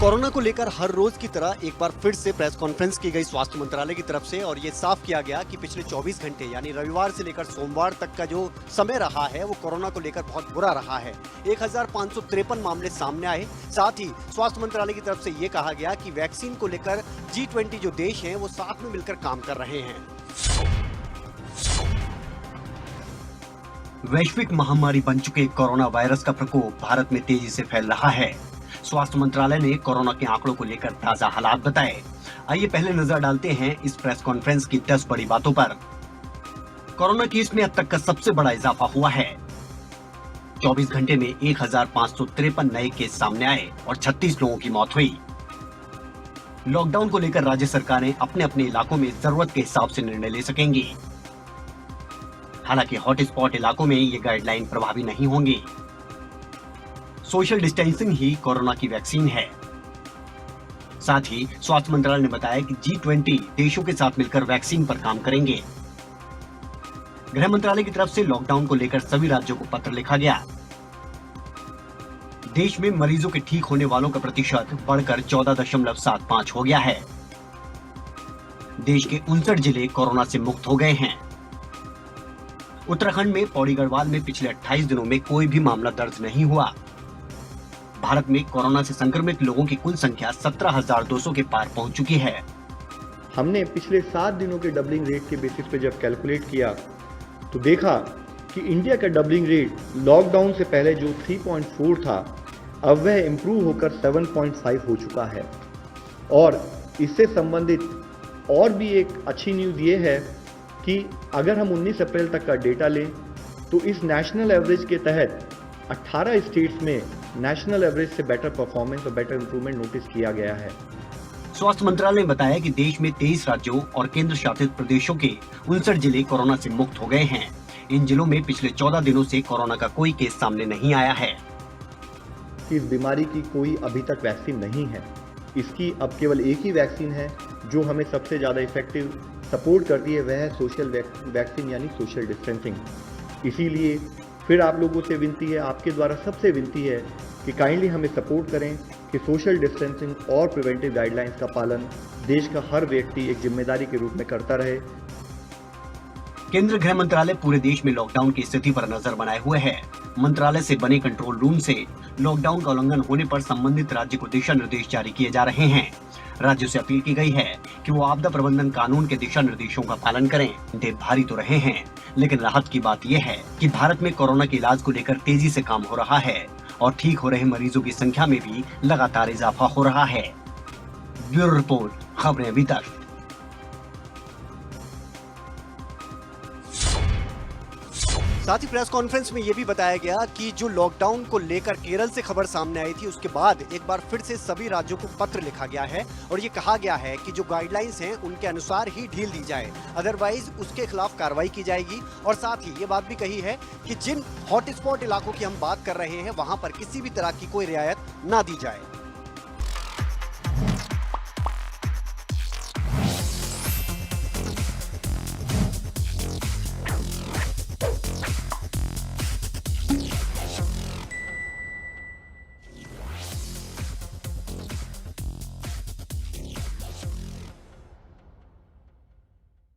Corona को लेकर हर रोज की तरह एक बार फिर से प्रेस कॉन्फ्रेंस की गई स्वास्थ्य मंत्रालय की तरफ से और ये साफ किया गया कि पिछले 24 घंटे यानी रविवार से लेकर सोमवार तक का जो समय रहा है वो कोरोना को लेकर बहुत बुरा रहा है। 1553 मामले सामने आए। साथ ही स्वास्थ्य मंत्रालय की तरफ से ये कहा गया कि वैक्सीन को लेकर G20 जो देश हैं वो साथ में मिलकर काम कर रहे हैं। वैश्विक महामारी बन चुके कोरोना वायरस का प्रकोप भारत में तेजी से फैल रहा है। स्वास्थ्य मंत्रालय ने कोरोना के आंकड़ों को लेकर ताजा हालात बताए। आइए पहले नजर डालते हैं इस प्रेस कॉन्फ्रेंस की 10 बड़ी बातों पर। कोरोना केस में अब तक का सबसे बड़ा इजाफा हुआ है। 24 घंटे में 1553 नए केस सामने आए और 36 लोगों की मौत हुई। लॉकडाउन को लेकर राज्य सरकारें अपने अपने इलाकों में जरूरत के हिसाब से निर्णय ले सकेंगी। हालांकि हॉटस्पॉट इलाकों में ये गाइडलाइन प्रभावी नहीं होंगी। सोशल डिस्टेंसिंग ही कोरोना की वैक्सीन है। साथ ही स्वास्थ्य मंत्रालय ने बताया कि G20 देशों के साथ मिलकर वैक्सीन पर काम करेंगे। गृह मंत्रालय की तरफ से लॉकडाउन को लेकर सभी राज्यों को पत्र लिखा गया। देश में मरीजों के ठीक होने वालों का प्रतिशत बढ़कर 14.75 हो गया है। देश के 59 जिले कोरोना से मुक्त हो गए हैं। उत्तराखंड में पौड़ी गढ़वाल में पिछले 28 दिनों में कोई भी मामला दर्ज नहीं हुआ। भारत में कोरोना से संक्रमित लोगों की कुल संख्या 17,200 के पार पहुंच चुकी है। हमने पिछले 7 दिनों के डबलिंग रेट के बेसिस पे जब कैलकुलेट किया तो देखा कि इंडिया का डबलिंग रेट लॉकडाउन से पहले जो 3.4 था अब वह इम्प्रूव होकर 7.5 हो चुका है। और इससे संबंधित और भी एक अच्छी न्यूज़ ये है कि अगर हम 19 अप्रैल तक का डेटा लें तो इस नेशनल एवरेज के तहत 18 स्टेट्स में नेशनल एवरेज से बेटर परफॉर्मेंस और बेटर इंप्रूवमेंट नोटिस किया गया है। स्वास्थ्य मंत्रालय ने बताया कि देश में 23 राज्यों और केंद्र शासित प्रदेशों के 59 जिले कोरोना से मुक्त हो गए हैं। इन जिलों में पिछले 14 दिनों से कोरोना का कोई केस सामने नहीं आया है। इस बीमारी की कोई अभी तक वैक्सीन नहीं है। इसकी अब केवल एक ही वैक्सीन है जो हमें सबसे ज़्यादा इफेक्टिव सपोर्ट करती है, वह है सोशल वैक्सीन यानी सोशल डिस्टेंसिंग। इसीलिए फिर आप लोगों से विनती है, आपके द्वारा सबसे विनती है कि काइंडली हमें सपोर्ट करें कि सोशल डिस्टेंसिंग और प्रिवेंटिव गाइडलाइंस का पालन देश का हर व्यक्ति एक जिम्मेदारी के रूप में करता रहे। केंद्रीय गृह मंत्रालय पूरे देश में लॉकडाउन की स्थिति पर नजर बनाए हुए है। मंत्रालय से बने कंट्रोल रूम से लॉकडाउन का उल्लंघन होने पर संबंधित राज्य को दिशा निर्देश जारी किए जा रहे हैं। राज्यों से अपील की गई है कि वो आपदा प्रबंधन कानून के दिशा निर्देशों का पालन करें। देश भारी तो रहे हैं, लेकिन राहत की बात यह है कि भारत में कोरोना के इलाज को लेकर तेजी से काम हो रहा है और ठीक हो रहे मरीजों की संख्या में भी लगातार इजाफा हो रहा है। ब्यूरो रिपोर्ट, खबरें अभी तक। साथ ही प्रेस कॉन्फ्रेंस में ये भी बताया गया कि जो लॉकडाउन को लेकर केरल से खबर सामने आई थी उसके बाद एक बार फिर से सभी राज्यों को पत्र लिखा गया है और ये कहा गया है कि जो गाइडलाइंस हैं उनके अनुसार ही ढील दी जाए, अदरवाइज उसके खिलाफ कार्रवाई की जाएगी। और साथ ही ये बात भी कही है कि जिन हॉटस्पॉट इलाकों की हम बात कर रहे हैं वहां पर किसी भी तरह की कोई रियायत ना दी जाए।